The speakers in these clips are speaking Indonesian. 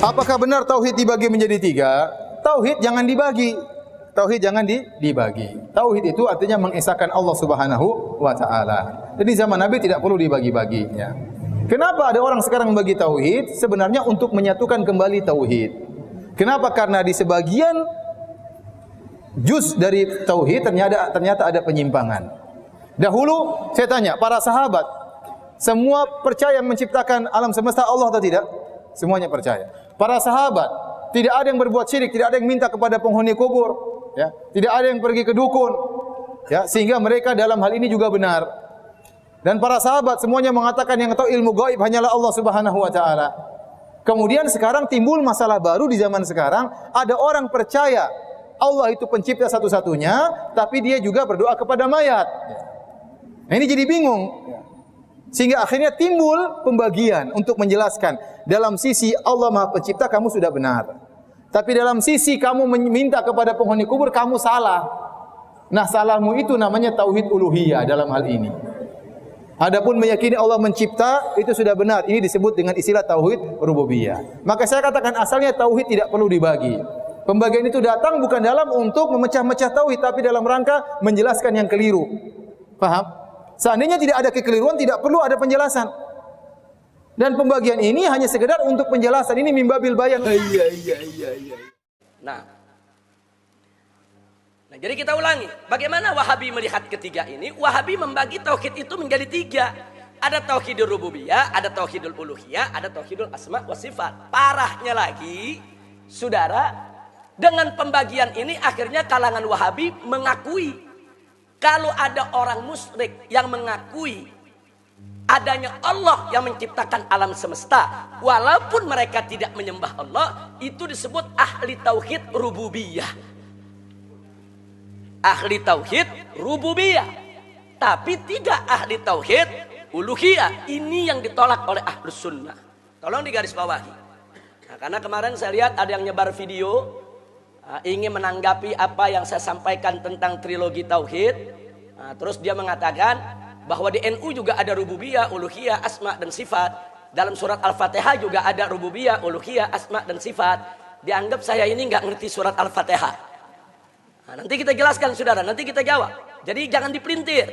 Apakah benar tauhid dibagi menjadi tiga? Tauhid jangan dibagi. Tauhid jangan dibagi. Tauhid itu artinya mengesahkan Allah Subhanahu wa taala. Jadi zaman Nabi tidak perlu dibagi-baginya. Kenapa ada orang sekarang membagi tauhid? Sebenarnya untuk menyatukan kembali tauhid. Kenapa? Karena di sebagian juz dari tauhid ternyata ada penyimpangan. Dahulu saya tanya, para sahabat semua percaya menciptakan alam semesta Allah atau tidak? Semuanya percaya. Para sahabat tidak ada yang berbuat syirik, tidak ada yang minta kepada penghuni kubur, ya. Tidak ada yang pergi ke dukun, ya, sehingga mereka dalam hal ini juga benar. Dan para sahabat semuanya mengatakan yang tahu ilmu gaib hanyalah Allah Subhanahu wa taala. Kemudian sekarang timbul masalah baru di zaman sekarang, ada orang percaya Allah itu pencipta satu-satunya, tapi dia juga berdoa kepada mayat. Nah, ini jadi bingung. Sehingga akhirnya timbul pembagian untuk menjelaskan. Dalam sisi Allah Maha Pencipta kamu sudah benar. Tapi dalam sisi kamu meminta kepada penghuni kubur kamu salah. Nah, salahmu itu namanya tauhid uluhiyah dalam hal ini. Adapun meyakini Allah mencipta itu sudah benar. Ini disebut dengan istilah tauhid rububiyah. Maka saya katakan asalnya tauhid tidak perlu dibagi. Pembagian itu datang bukan dalam untuk memecah-mecah tauhid, tapi dalam rangka menjelaskan yang keliru. Paham? Seandainya tidak ada kekeliruan, tidak perlu ada penjelasan. Dan pembagian ini hanya sekedar untuk penjelasan. Ini mimbabil bayan. Nah, jadi kita ulangi. Bagaimana Wahabi melihat ketiga ini? Wahabi membagi tauhid itu menjadi tiga. Ada tauhidul rububiyah, ada tauhidul uluhiyah, ada tauhidul asma wa sifat. Parahnya lagi, saudara, dengan pembagian ini akhirnya kalangan Wahabi mengakui kalau ada orang musyrik yang mengakui adanya Allah yang menciptakan alam semesta, walaupun mereka tidak menyembah Allah, itu disebut ahli tauhid rububiyah. Ahli tauhid rububiyah, tapi tidak ahli tauhid uluhiyah. Ini yang ditolak oleh ahlus sunnah. Tolong digarisbawahi. Nah, karena kemarin saya lihat ada yang nyebar video ingin menanggapi apa yang saya sampaikan tentang trilogi tauhid. Terus dia mengatakan bahwa di NU juga ada rububiyah, uluhiyah, asma dan sifat. Dalam surat Al-Fatihah juga ada rububiyah, uluhiyah, asma dan sifat. Dianggap saya ini nggak ngerti surat Al-Fatihah. Nanti kita jelaskan saudara, nanti kita jawab. Jadi jangan dipelintir.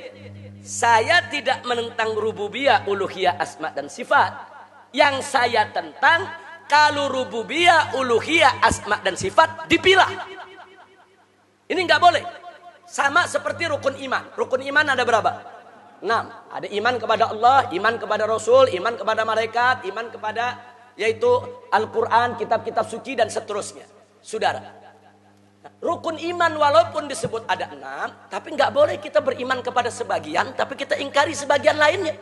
Saya tidak menentang rububiyah, uluhiyah, asma dan sifat. Yang saya tentang kalau rububiyah, uluhiyah, asma dan sifat dipilah. Ini nggak boleh. Sama seperti rukun iman. Rukun iman ada berapa? 6. Ada iman kepada Allah, iman kepada Rasul, iman kepada malaikat, iman kepada yaitu Al-Quran, kitab-kitab suci dan seterusnya. Saudara, rukun iman walaupun disebut ada 6, tapi nggak boleh kita beriman kepada sebagian, tapi kita ingkari sebagian lainnya.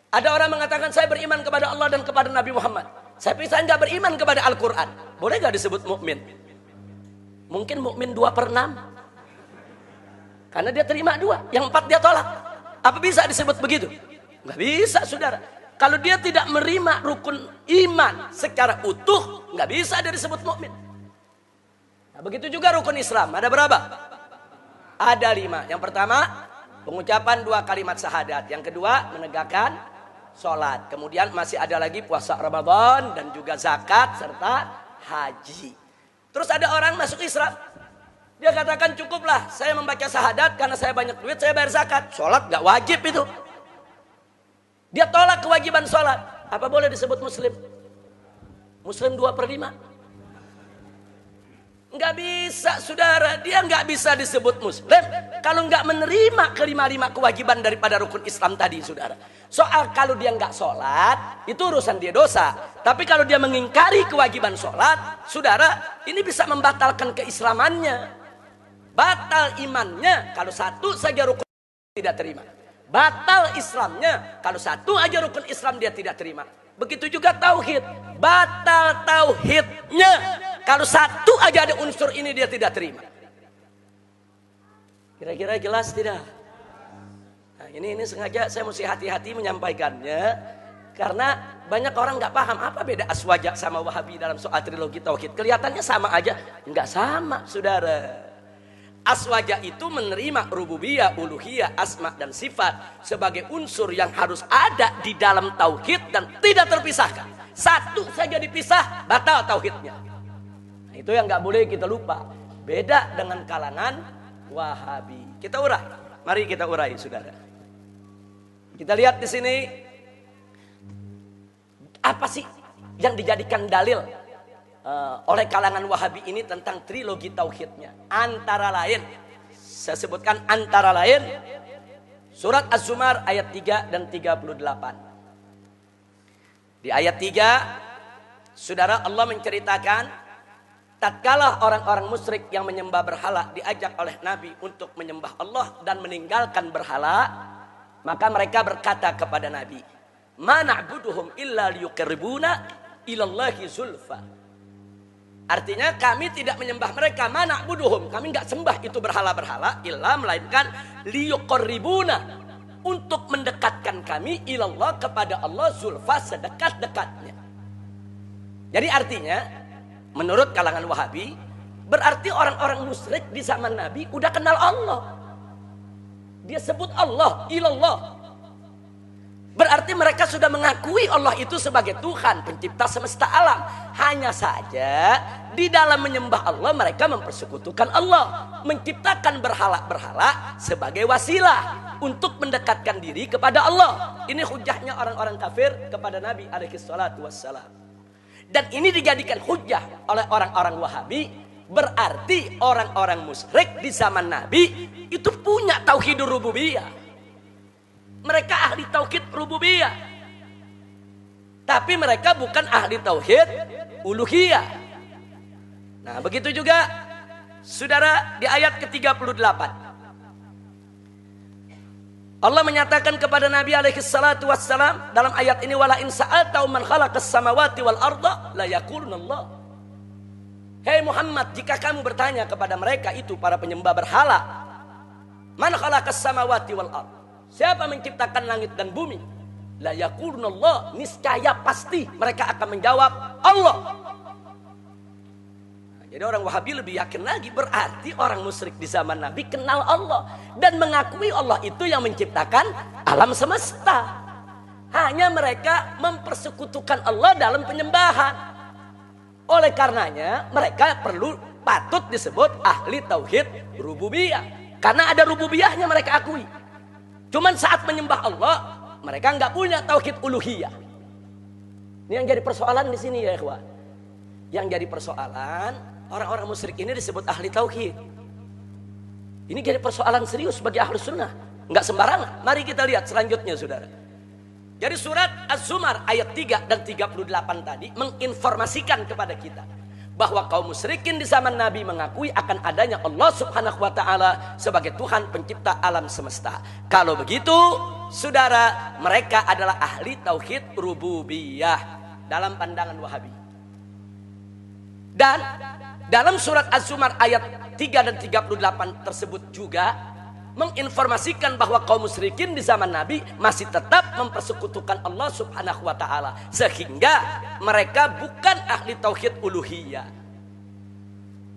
Ada orang mengatakan saya beriman kepada Allah dan kepada Nabi Muhammad. Saya nggak beriman kepada Al-Quran. Boleh nggak disebut mukmin? Mungkin mukmin 2/6. Karena dia terima 2, yang 4 dia tolak. Apa bisa disebut begitu? Nggak bisa saudara. Kalau dia tidak menerima rukun iman secara utuh, nggak bisa dia disebut mukmin. Nah, begitu juga rukun Islam. Ada berapa? Ada 5. Yang pertama, pengucapan 2 kalimat syahadat. Yang kedua, menegakkan sholat. Kemudian masih ada lagi puasa Ramadan dan juga zakat serta haji. Terus ada orang masuk Islam. Dia katakan cukuplah saya membaca syahadat karena saya banyak duit saya bayar zakat. Sholat gak wajib itu. Dia tolak kewajiban sholat. Apa boleh disebut muslim? Muslim 2/5? Nggak bisa saudara. Dia nggak bisa disebut muslim kalau nggak menerima kelima-lima kewajiban daripada rukun Islam tadi saudara. Soal kalau dia nggak sholat itu urusan dia dosa. Tapi kalau dia mengingkari kewajiban sholat, saudara, ini bisa membatalkan keislamannya. Batal imannya kalau satu saja rukun tidak terima. Batal Islamnya kalau satu aja rukun Islam dia tidak terima. Begitu juga tauhid. Batal tauhidnya kalau satu aja ada unsur ini dia tidak terima. Kira-kira jelas tidak? Nah, ini sengaja saya mesti hati-hati menyampaikannya karena banyak orang nggak paham apa beda Aswaja sama Wahabi dalam soal trilogi tauhid. Kelihatannya sama aja, nggak sama, saudara. Aswaja itu menerima rububiyah, uluhiyah, asma dan sifat sebagai unsur yang harus ada di dalam tauhid dan tidak terpisahkan. Satu saja dipisah, batal tauhidnya. Nah, itu yang nggak boleh kita lupa. Beda dengan kalangan Wahabi. Kita urai. Mari kita urai, saudara. Kita lihat di sini apa sih yang dijadikan dalil oleh kalangan Wahabi ini tentang trilogi tauhidnya. Antara lain, saya sebutkan antara lain surat Az-Zumar ayat 3 dan 38. Di ayat 3, saudara, Allah menceritakan tatkala orang-orang musyrik yang menyembah berhala diajak oleh Nabi untuk menyembah Allah dan meninggalkan berhala, maka mereka berkata kepada Nabi, "Ma na'buduhum illa liyuqarribuna ilallahi zulfa." Artinya kami tidak menyembah mereka, mana buduhum, kami nggak sembah itu berhala-berhala, illa melainkan liyuqarribuna, untuk mendekatkan kami ilallah, kepada Allah, zulfa, sedekat-dekatnya. Jadi artinya menurut kalangan Wahabi, berarti orang-orang musyrik di zaman Nabi udah kenal Allah. Dia sebut Allah, ilallah. Berarti mereka sudah mengakui Allah itu sebagai Tuhan, pencipta semesta alam. Hanya saja di dalam menyembah Allah mereka mempersekutukan Allah, menciptakan berhala-berhala sebagai wasilah untuk mendekatkan diri kepada Allah. Ini hujahnya orang-orang kafir kepada Nabi alaihi salatu wassalam. Dan ini dijadikan hujah oleh orang-orang Wahabi. Berarti orang-orang musyrik di zaman Nabi itu punya tauhidur rububiyah. Mereka ahli tauhid rububiyah. Tapi mereka bukan ahli tauhid uluhiyah. Nah, begitu juga saudara di ayat ke-38. Allah menyatakan kepada Nabi alaihi salatu wassalam dalam ayat ini, wala in sa'alta man khalaqas samawati wal arda la yaqulunallah. Hei Muhammad, jika kamu bertanya kepada mereka itu para penyembah berhala, man khalaqas samawati wal arda, siapa menciptakan langit dan bumi? La yaqulunallah, niscaya pasti mereka akan menjawab Allah. Nah, jadi orang Wahabi lebih yakin lagi, berarti orang musyrik di zaman Nabi kenal Allah dan mengakui Allah itu yang menciptakan alam semesta. Hanya mereka mempersekutukan Allah dalam penyembahan. Oleh karenanya mereka patut disebut ahli tauhid rububiyah, karena ada rububiyahnya mereka akui. Cuman saat menyembah Allah, mereka nggak punya tauhid uluhiyah. Ini yang jadi persoalan di sini ya ikhwan. Yang jadi persoalan, orang-orang musyrik ini disebut ahli tauhid. Ini jadi persoalan serius bagi ahli sunnah. Nggak sembarangan. Mari kita lihat selanjutnya saudara. Jadi surat Az-Zumar ayat 3 dan 38 tadi menginformasikan kepada kita bahwa kaum musyrikin di zaman Nabi mengakui akan adanya Allah subhanahu wa ta'ala sebagai Tuhan pencipta alam semesta. Kalau begitu, saudara, mereka adalah ahli tauhid rububiyah dalam pandangan Wahabi. Dan dalam surat Az-Zumar ayat 3 dan 38 tersebut juga menginformasikan bahwa kaum musyrikin di zaman Nabi masih tetap mempersekutukan Allah subhanahu wa ta'ala, sehingga mereka bukan ahli tauhid uluhiyah.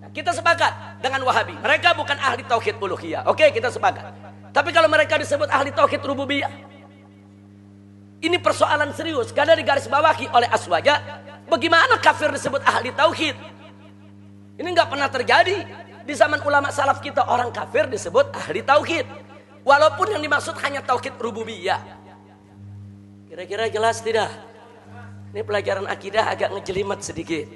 Nah, kita sepakat dengan Wahabi, mereka bukan ahli tauhid uluhiyah. Oke, kita sepakat. Tapi kalau mereka disebut ahli tauhid rububiyah, ini persoalan serius karena digarisbawahi oleh Aswaja. Bagaimana kafir disebut ahli tauhid? Ini nggak pernah terjadi. Di zaman ulama salaf kita, orang kafir disebut ahli tauhid, walaupun yang dimaksud hanya tauhid rububiyah. Kira-kira jelas tidak? Ini pelajaran akidah agak ngejelimet sedikit,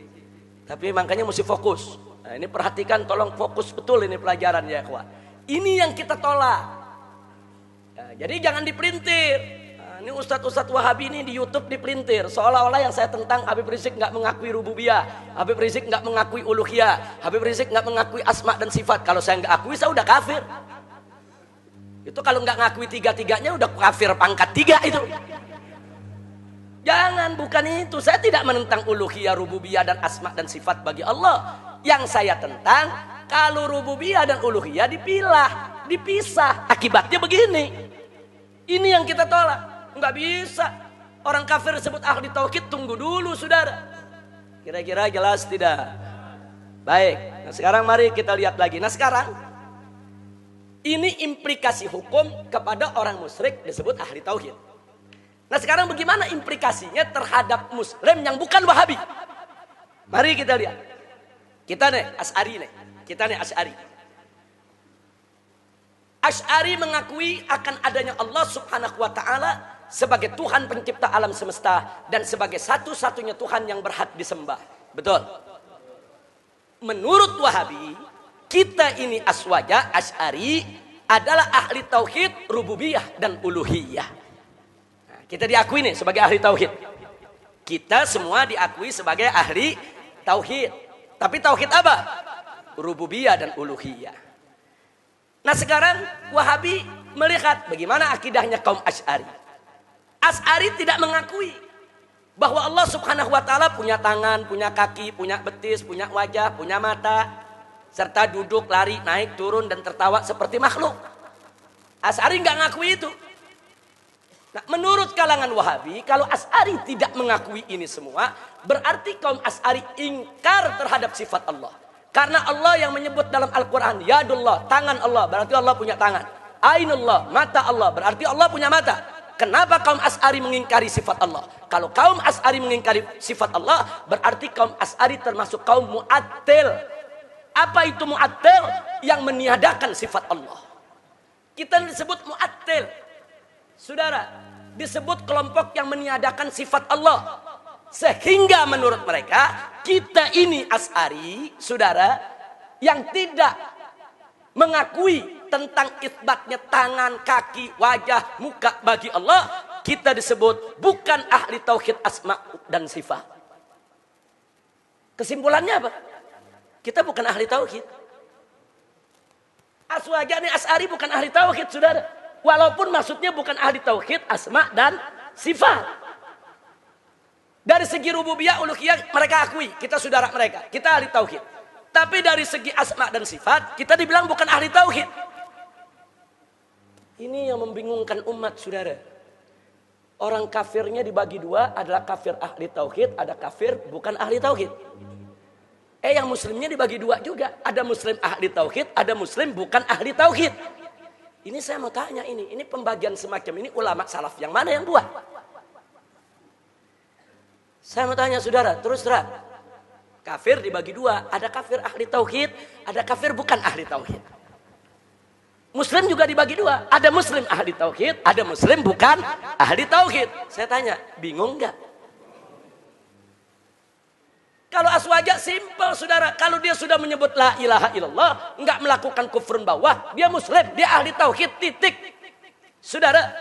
tapi makanya mesti fokus. Nah, ini perhatikan, tolong fokus betul ini pelajaran ya kawan. Ini yang kita tolak. Nah, jadi jangan dipelintir. Ini ustadz-ustadz Wahabi ini di YouTube dipelintir, seolah-olah yang saya tentang Habib Rizik nggak mengakui rububiyah, Habib Rizik nggak mengakui uluhiyah, Habib Rizik nggak mengakui asma dan sifat. Kalau saya nggak akui, saya udah kafir. Itu kalau nggak ngakui tiga-tiganya udah kafir pangkat 3 itu. Jangan, bukan itu. Saya tidak menentang uluhiyah, rububiyah dan asma dan sifat bagi Allah. Yang saya tentang kalau rububiyah dan uluhiyah dipisah. Akibatnya begini. Ini yang kita tolak. Nggak bisa. Orang kafir disebut ahli tauhid, tunggu dulu saudara. Kira-kira jelas tidak? Baik. Nah sekarang mari kita lihat lagi. Nah sekarang Ini implikasi hukum kepada orang musyrik disebut ahli tauhid. Nah sekarang bagaimana implikasinya terhadap muslim yang bukan Wahabi? Mari kita lihat. Kita nih Asy'ari. Asy'ari mengakui akan adanya Allah Subhanahu wa taala sebagai Tuhan pencipta alam semesta dan sebagai satu-satunya Tuhan yang berhak disembah. Betul. Menurut Wahabi, kita ini Asy'ari adalah ahli tauhid rububiyah dan uluhiyah. Nah, kita diakui nih sebagai ahli tauhid. Kita semua diakui sebagai ahli tauhid. Tapi tauhid apa? Rububiyah dan uluhiyah. Nah sekarang Wahabi melihat bagaimana akidahnya kaum Asy'ari. Asy'ari tidak mengakui bahwa Allah Subhanahu wa taala punya tangan, punya kaki, punya betis, punya wajah, punya mata, serta duduk, lari, naik, turun dan tertawa seperti makhluk. Asy'ari nggak ngakui itu. Nah, menurut kalangan Wahabi, kalau Asy'ari tidak mengakui ini semua, berarti kaum Asy'ari ingkar terhadap sifat Allah. Karena Allah yang menyebut dalam Al-Quran, Yadullah, tangan Allah, berarti Allah punya tangan. Ainullah, mata Allah, berarti Allah punya mata. Kenapa kaum Asy'ari mengingkari sifat Allah? Kalau kaum Asy'ari mengingkari sifat Allah, berarti kaum Asy'ari termasuk kaum mu'attil. Apa itu mu'attil? Yang meniadakan sifat Allah. Kita disebut mu'attil. Saudara, disebut kelompok yang meniadakan sifat Allah. Sehingga menurut mereka, kita ini Asy'ari, saudara, yang tidak mengakui tentang isbatnya tangan, kaki, wajah, muka bagi Allah, kita disebut bukan ahli tauhid asma dan sifat. Kesimpulannya apa? Kita bukan ahli tauhid. Asy'ari bukan ahli tauhid, saudara. Walaupun maksudnya bukan ahli tauhid asma dan sifat. Dari segi rububiyah, uluhiyah mereka akui, kita saudara mereka, kita ahli tauhid. Tapi dari segi asma dan sifat, kita dibilang bukan ahli tauhid. Ini yang membingungkan umat, saudara. Orang kafirnya dibagi dua, adalah kafir ahli tauhid, ada kafir bukan ahli tauhid. Yang muslimnya dibagi dua juga, ada muslim ahli tauhid, ada muslim bukan ahli tauhid. Ini saya mau tanya, ini pembagian semacam ini ulama salaf yang mana yang buat? Saya mau tanya saudara, terus terang. Kafir dibagi dua, ada kafir ahli tauhid, ada kafir bukan ahli tauhid. Muslim juga dibagi dua, ada muslim ahli tauhid, ada muslim bukan ahli tauhid. Saya tanya, bingung nggak? Kalau aswaja simpel saudara, kalau dia sudah menyebut la ilaha illallah, nggak melakukan kufrun bawah, dia muslim, dia ahli tauhid, titik. Saudara,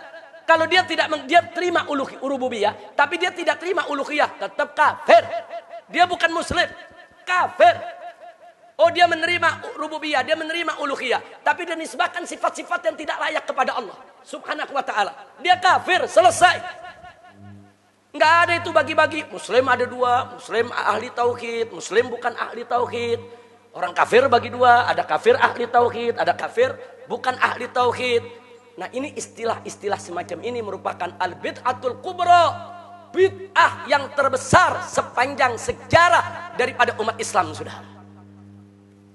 kalau dia dia terima rububiyah, tapi dia tidak terima uluhiyah, tetap kafir. Dia bukan muslim, kafir. Oh dia menerima rububiyah, dia menerima uluhiyah, tapi dia nisbahkan sifat-sifat yang tidak layak kepada Allah Subhanahu wa taala. Dia kafir, selesai. Nggak ada itu bagi-bagi. Muslim ada dua, muslim ahli tauhid, muslim bukan ahli tauhid. Orang kafir bagi dua, ada kafir ahli tauhid, ada kafir bukan ahli tauhid. Nah ini istilah-istilah semacam ini merupakan al-bid'atul kubra, bid'ah yang terbesar sepanjang sejarah daripada umat Islam, sudah.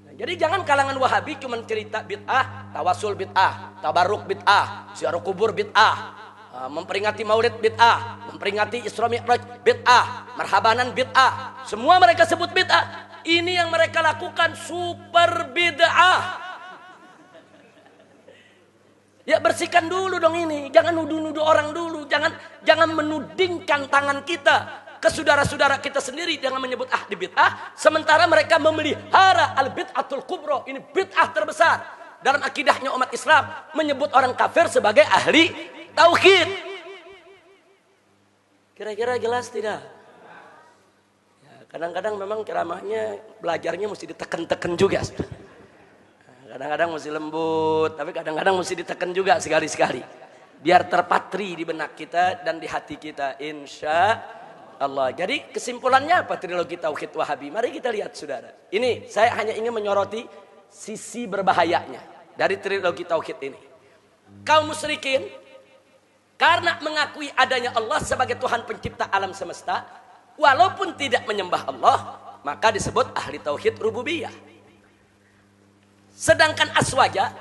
Nah, jadi jangan kalangan Wahabi cuma cerita bid'ah, tawasul bid'ah, tabarruk bid'ah, ziarah kubur bid'ah, memperingati maulid bid'ah, memperingati Isra Mi'raj bid'ah, marhabanan bid'ah. Semua mereka sebut bid'ah. Ini yang mereka lakukan super bid'ah. Ya bersihkan dulu dong ini. Jangan nuduh-nuduh orang dulu. Jangan menudingkan tangan kita ke saudara-saudara kita sendiri dengan menyebut ahli bid'ah. Sementara mereka memelihara al-bid'atul kubra. Ini bid'ah terbesar. Dalam akidahnya umat Islam. Menyebut orang kafir sebagai ahli tauhid. Kira-kira jelas tidak? Ya, kadang-kadang memang ceramahnya, belajarnya mesti ditekan-tekan juga. Kadang-kadang mesti lembut, tapi kadang-kadang mesti ditekan juga sekali-sekali. Biar terpatri di benak kita dan di hati kita, insya Allah. Jadi kesimpulannya apa trilogi Tauhid Wahabi? Mari kita lihat saudara. Ini saya hanya ingin menyoroti sisi berbahayanya dari trilogi Tauhid ini. Kaum musyrikin, karena mengakui adanya Allah sebagai Tuhan pencipta alam semesta, walaupun tidak menyembah Allah, maka disebut ahli Tauhid Rububiyah. Sedangkan aswaja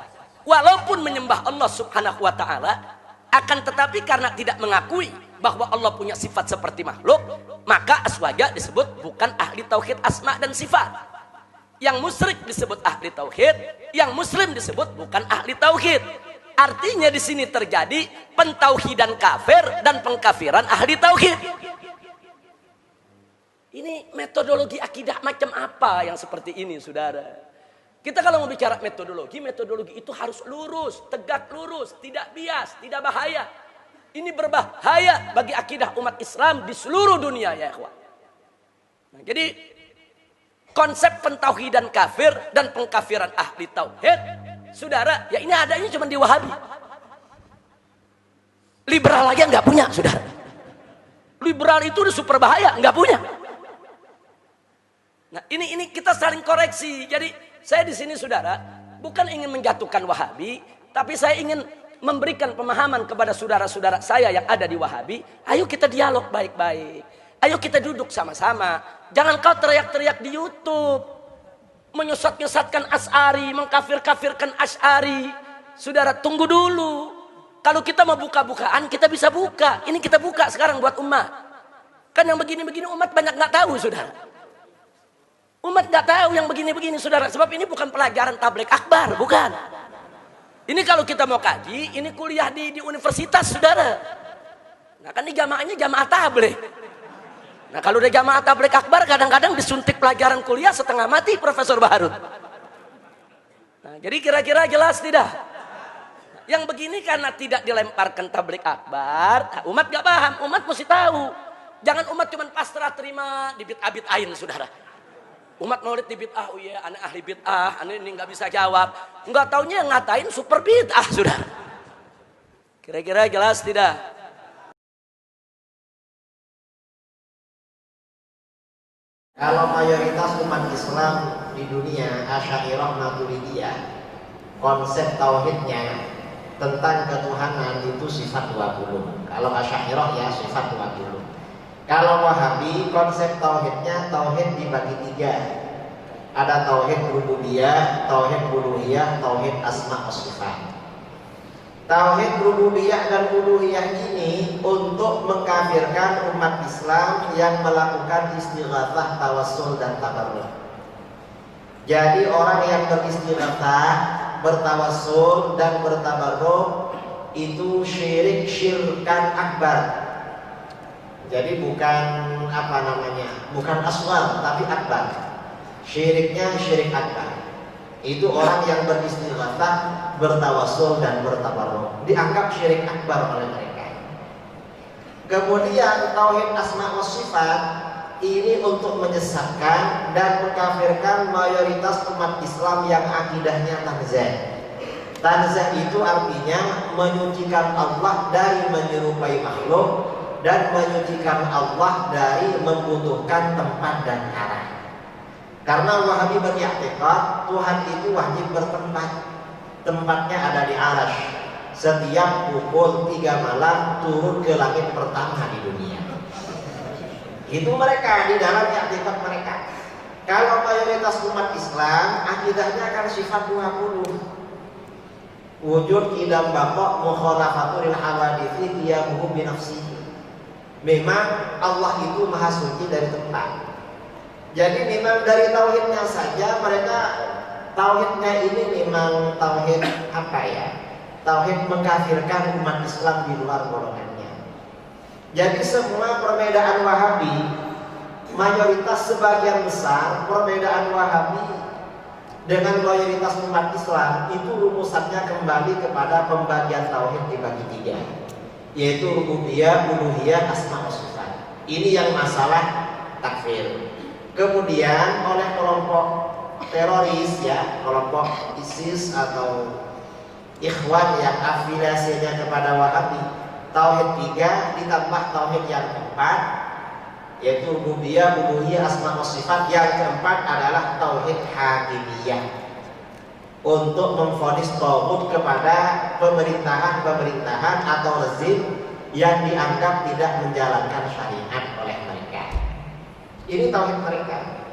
walaupun menyembah Allah Subhanahu wa taala, akan tetapi karena tidak mengakui bahwa Allah punya sifat seperti makhluk, maka aswaja disebut bukan ahli tauhid asma dan sifat. Yang musyrik disebut ahli tauhid, yang muslim disebut bukan ahli tauhid. Artinya di sini terjadi pentauhidan kafir dan pengkafiran ahli tauhid. Ini metodologi akidah macam apa yang seperti ini, saudara? Kita kalau mau bicara metodologi, metodologi itu harus lurus, tegak lurus, tidak bias, tidak bahaya. Ini berbahaya bagi akidah umat Islam di seluruh dunia, ya ikhwan. Nah, jadi konsep pentauhidan kafir dan pengkafiran ahli tauhid, saudara, ya ini adanya cuma di Wahabi. Liberal aja nggak punya, saudara. Liberal itu udah super bahaya, nggak punya. Nah, ini kita saling koreksi. Jadi saya di sini, saudara, bukan ingin menjatuhkan Wahabi, tapi saya ingin memberikan pemahaman kepada saudara-saudara saya yang ada di Wahabi. Ayo kita dialog baik-baik. Ayo kita duduk sama-sama. Jangan kau teriak-teriak di YouTube, menyesat-nyesatkan Asy'ari, mengkafir-kafirkan Asy'ari. Saudara, tunggu dulu. Kalau kita mau buka-bukaan, kita bisa buka. Ini kita buka sekarang buat umat. Kan yang begini-begini umat banyak nggak tahu, saudara. Umat nggak tahu yang begini-begini, saudara. Sebab ini bukan pelajaran tabligh akbar, bukan. Ini kalau kita mau kaji, ini kuliah di universitas, saudara. Nah kan ini jamaahnya jamaah tabligh. Nah kalau udah jamaah tabligh akbar, kadang-kadang disuntik pelajaran kuliah setengah mati Profesor Baharud. Nah, jadi kira-kira jelas tidak? Yang begini karena tidak dilemparkan tabligh akbar, umat gak paham, umat mesti tahu. Jangan umat cuma pasrah terima di bid'ah-bid'ain, saudara. Umat maulid di bid'ah, oh iya, aneh ahli bid'ah, aneh ini nggak bisa jawab. Nggak taunya yang ngatain super bid'ah, saudara. Kira-kira jelas tidak? Kalau mayoritas umat Islam di dunia Asy'ariyah Maturidiyah, konsep tauhidnya tentang ketuhanan itu sifat 20. Kalau Asy'ariyah ya sifat 20. Kalau Wahabi konsep tauhidnya tauhid dibagi 3. Ada tauhid rububiyah, tauhid uluhiyah, tauhid asma wa sifat. Tauhid rububiyah dan uluhiyah ini untuk mengkafirkan umat Islam yang melakukan istighatsah, tawassul dan tabarruk. Jadi orang yang beristighatsah, bertawassul dan bertabarruk itu syirkan akbar. Jadi bukan bukan asghar tapi akbar. Syiriknya syirik akbar. Itu orang yang beristighatsah, bertawassul dan bertabarruk, dianggap syirik akbar oleh mereka. Kemudian tauhid asma wa sifat ini untuk menyesatkan dan mengkafirkan mayoritas umat Islam yang akidahnya tanzih. Tanzih itu artinya menyucikan Allah dari menyerupai makhluk dan menyucikan Allah dari membutuhkan tempat dan arah. Karena Wahabi beriktikad Tuhan itu wajib bertempat. Tempatnya ada di Arasy. Setiap pukul 3 malam turun ke langit pertama di dunia. Itu mereka di dalam iktikad mereka. Kalau mayoritas umat Islam akidahnya akan sifat 20. Wujud idam baqa mukhalafatul hawadithi qiyamuhu bi nafsihi. Memang Allah itu maha suci dari tempat. Jadi memang dari tauhidnya saja mereka tauhidnya ini memang tauhid apa ya? Tauhid mengkafirkan umat Islam di luar golongannya. Jadi semua perbedaan Wahabi, mayoritas sebagian besar perbedaan Wahabi dengan mayoritas umat Islam itu rumusannya kembali kepada pembagian tauhid dibagi 3, yaitu rububiyah, uluhiyah, asma wa sifat. Ini yang masalah takfir. Kemudian oleh kelompok teroris ya, kelompok ISIS atau Ikhwan yang afiliasinya kepada Wahabi, tauhid 3 ditambah tauhid yang keempat, yaitu rububiyah, uluhiyah, asma wa sifat. Yang keempat adalah tauhid hakimiyah, untuk memvonis tauhid kepada pemerintahan atau rezim yang dianggap tidak menjalankan syariat oleh mereka. Ini tauhid mereka.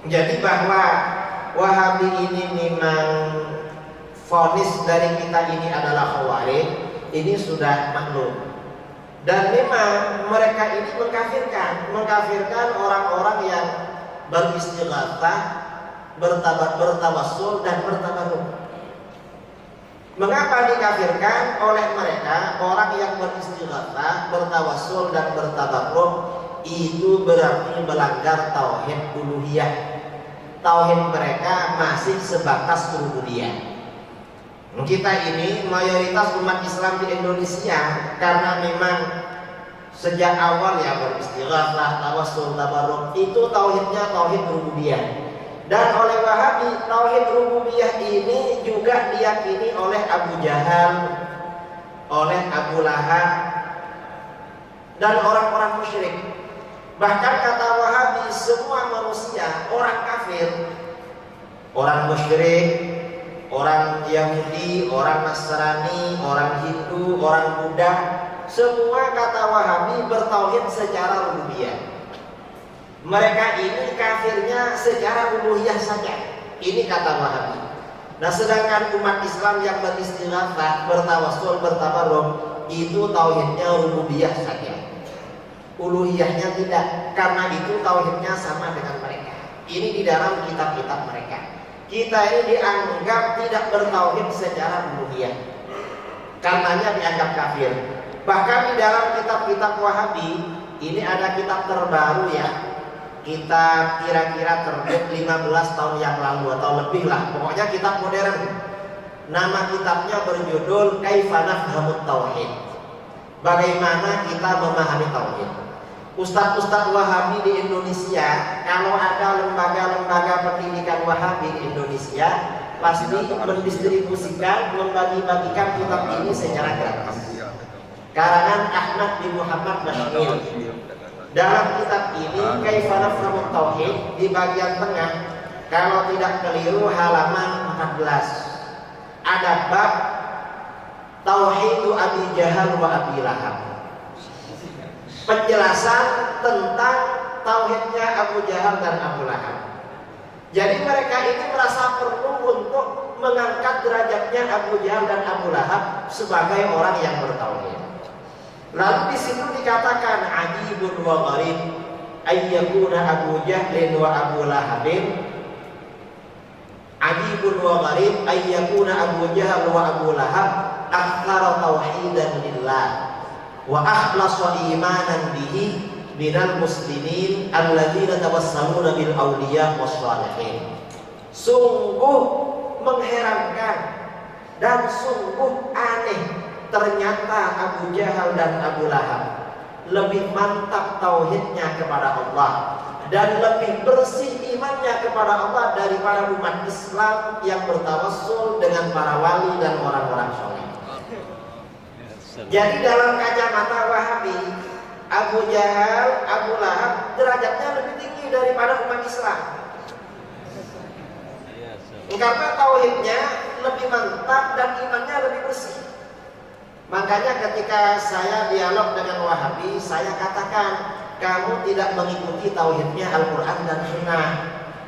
Jadi bahwa Wahabi ini memang vonis dari kita ini adalah khawarij, ini sudah maklum. Dan memang mereka ini mengkafirkan orang-orang yang beristighatsah, bertawassul dan bertabarruk. Mengapa dikafirkan oleh mereka? Orang yang beristighatsah, bertawassul dan bertabarruk itu berarti melanggar tauhid uluhiyah. Tauhid mereka masih sebatas rububiyah. Kita ini mayoritas umat Islam di Indonesia karena memang sejak awal ya beristighatsah, tawassul, tabarruk itu tauhidnya tauhid rububiyah. Dan oleh Wahabi tauhid rububiyah ini juga diyakini oleh Abu Jahal, oleh Abu Lahab dan orang-orang musyrik. Bahkan kata Wahabi semua manusia, orang kafir, orang musyrik, orang Yahudi, orang Nasrani, orang Hindu, orang Buddha, semua kata Wahabi bertauhid secara rububiyah. Mereka ini kafirnya secara uluhiyah saja. Ini kata Wahabi. Nah, sedangkan umat Islam yang beristighatsah, bertawassul, bertabarruk itu tauhidnya rububiyah saja. Uluhiyahnya tidak, karena itu tauhidnya sama dengan mereka. Ini di dalam kitab-kitab mereka. Kita ini dianggap tidak bertauhid secara uluhiyah, karenanya dianggap kafir. Bahkan di dalam kitab-kitab Wahabi ini ada kitab terbaru ya, kitab kira-kira terbit 15 tahun yang lalu atau lebih lah, pokoknya kitab modern. Nama kitabnya berjudul Kaifa Nafhamut Tauhid, bagaimana kita memahami tauhid. Ustadz-ustadz Wahabi di Indonesia, kalau ada lembaga-lembaga pendidikan Wahabi di Indonesia, pasti mendistribusikan, membagi-bagikan kitab ini secara gratis. Karangan Ahmad bin Muhammad Bashir. Dalam kitab ini Kaifa Nafhamut Tauhid, di bagian tengah kalau tidak keliru halaman 14 ada bab Tauhidu Abi Jahal wa Abi Lahab. Penjelasan tentang tauhidnya Abu Jahal dan Abu Lahab. Jadi mereka ini merasa perlu untuk mengangkat derajatnya Abu Jahal dan Abu Lahab sebagai orang yang bertauhid. Lalu di situ dikatakan ajibun wa gharib ayyakuna Abu Jahlin wa Abu Lahabin. Ajibun wa gharib ayyakuna Abu Jahal wa Abu Lahab aktsara tauhidan lillah wa akhlasa imanan bihi minal muslimin alladzina tawassaluna bil awliya wassalihin. Sungguh mengherankan dan sungguh aneh, ternyata Abu Jahal dan Abu Lahab lebih mantap tauhidnya kepada Allah dan lebih bersih imannya kepada Allah daripada umat Islam yang bertawassul dengan para wali dan orang-orang soleh. Jadi dalam kacamata Wahabi, Abu Jahal, Abu Lahab derajatnya lebih tinggi daripada umat Islam. Karena tauhidnya lebih mantap dan imannya lebih bersih. Makanya ketika saya dialog dengan Wahabi, saya katakan, kamu tidak mengikuti tauhidnya Al-Quran dan Sunnah.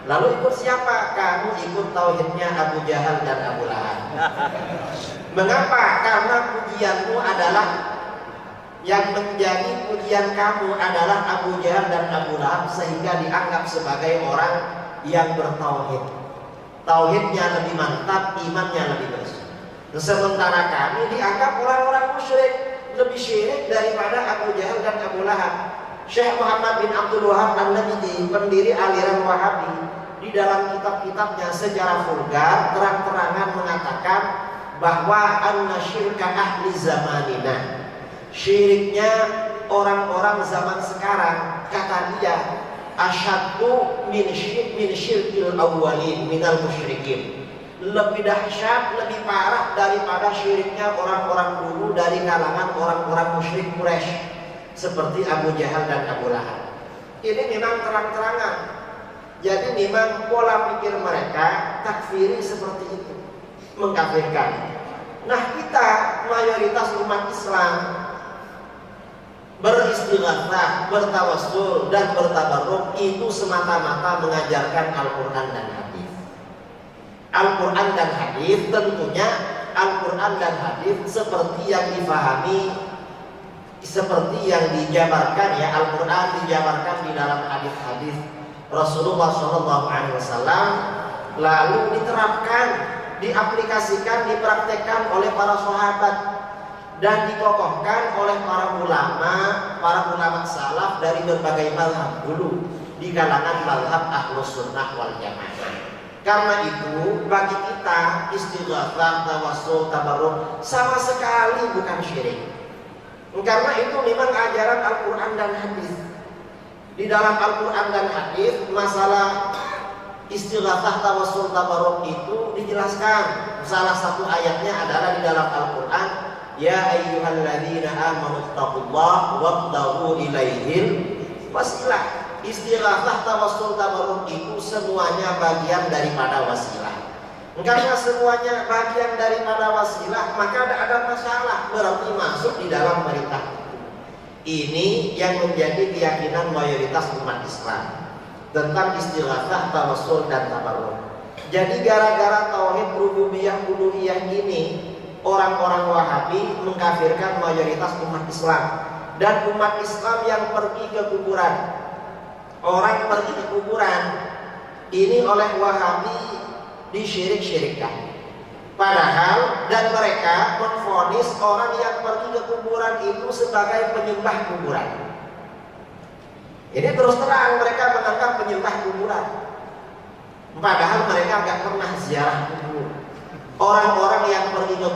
Lalu ikut siapa? Kamu ikut tauhidnya Abu Jahal dan Abu Lahab. Mengapa? Karena pujianmu adalah, yang menjadi pujian kamu adalah Abu Jahal dan Abu Lahab, sehingga dianggap sebagai orang yang bertauhid. Tauhidnya lebih mantap, imannya lebih bersih. Sementara kami dianggap orang-orang musyrik, lebih syirik daripada Abu Jahal dan Abu Lahab. Syekh Muhammad bin Abdul Wahab An-Najdi, pendiri aliran Wahabi, di dalam kitab-kitabnya secara vulgar terang-terangan mengatakan bahwa anna syirka ahli zamanina, syiriknya orang-orang zaman sekarang, kata dia, asyaddu min syirkil awwalin minal musyrikin, lebih dahsyat, lebih parah daripada syiriknya orang-orang dulu dari kalangan orang-orang musyrik Quraisy seperti Abu Jahal dan Abu Lahab. Ini memang terang-terangan. Jadi memang pola pikir mereka takfiri seperti itu, mengkafirkan. Nah, kita mayoritas umat Islam beristighatsah, bertawassul dan bertabarruk itu semata-mata mengajarkan Al-Quran dan hadis. Al-Quran dan hadis, tentunya Al-Quran dan hadis seperti yang difahami, seperti yang dijabarkan ya, Al-Quran dijabarkan di dalam hadis-hadis Rasulullah SAW, lalu diterapkan, diaplikasikan, dipraktekkan oleh para sahabat dan dikokohkan oleh para ulama salaf dari berbagai mazhab dulu di kalangan mazhab Ahlus Sunnah wal Jamaah. Karena itu bagi kita istighatsah, tawassul, tabarruk sama sekali bukan syirik. Karena itu memang ajaran Al-Quran dan hadis. Di dalam Al-Quran dan hadis masalah istighatsah, tawassul, tabarruk itu dijelaskan. Salah satu ayatnya adalah di dalam Al-Quran, ya ayyuhalladzina amanu taqullaha wabtaghu ilaihil wasilah. Istighatsah, tawassul, tabarruk itu semuanya bagian daripada wasilah. Karena semuanya bagian daripada wasilah, maka ada masalah, berarti masuk di dalam perintah itu. Ini yang menjadi keyakinan mayoritas umat Islam tentang istighatsah, tawassul dan tabarruk. Jadi gara-gara tauhid rububiyah uluhiyah ini, orang-orang Wahabi mengkafirkan mayoritas umat Islam, dan umat Islam yang pergi ke kuburan. Orang pergi ke kuburan ini oleh Wahabi disyirik-syirikkan. Padahal dan mereka menvonis orang yang pergi ke kuburan itu sebagai penyembah kuburan. Ini terus terang mereka menganggap penyembah kuburan. Padahal mereka nggak pernah ziarah kubur. Orang-orang yang pergi ke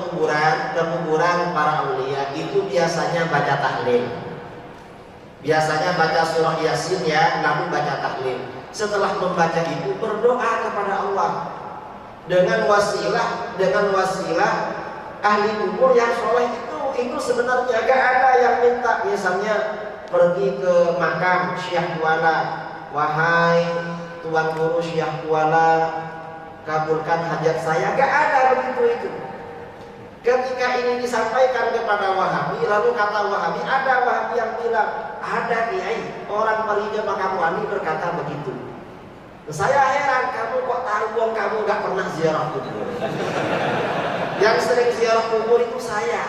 kuburan para aulia itu biasanya baca tahlil. Biasanya baca surah Yasin ya, lalu baca tahlil. Setelah membaca itu berdoa kepada Allah dengan wasilah ahli kubur yang soleh itu sebenarnya gak ada yang minta. Misalnya pergi ke makam Syekh Kuala, wahai Tuan Guru Syekh Kuala, kabulkan hajat saya, gak ada begitu itu. Ketika ini disampaikan kepada Wahabi, lalu kata Wahabi, ada Wahabi yang bilang, ada kiai orang pergi ke makam wali berkata begitu. Saya heran, kamu kok tahu wong kamu gak pernah ziarah kubur. Yang sering ziarah kubur itu saya.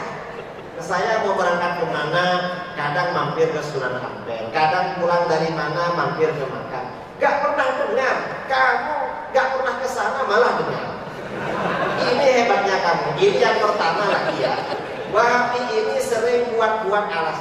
Saya mau berangkat kemana, kadang mampir ke Sunan Ampel, kadang pulang dari mana mampir ke makam. Gak pernah dengar, kamu gak pernah ke sana malah dengar. Ini hebatnya kamu. Ini yang pertama lagi ya. Wahabi ini sering buat alasan.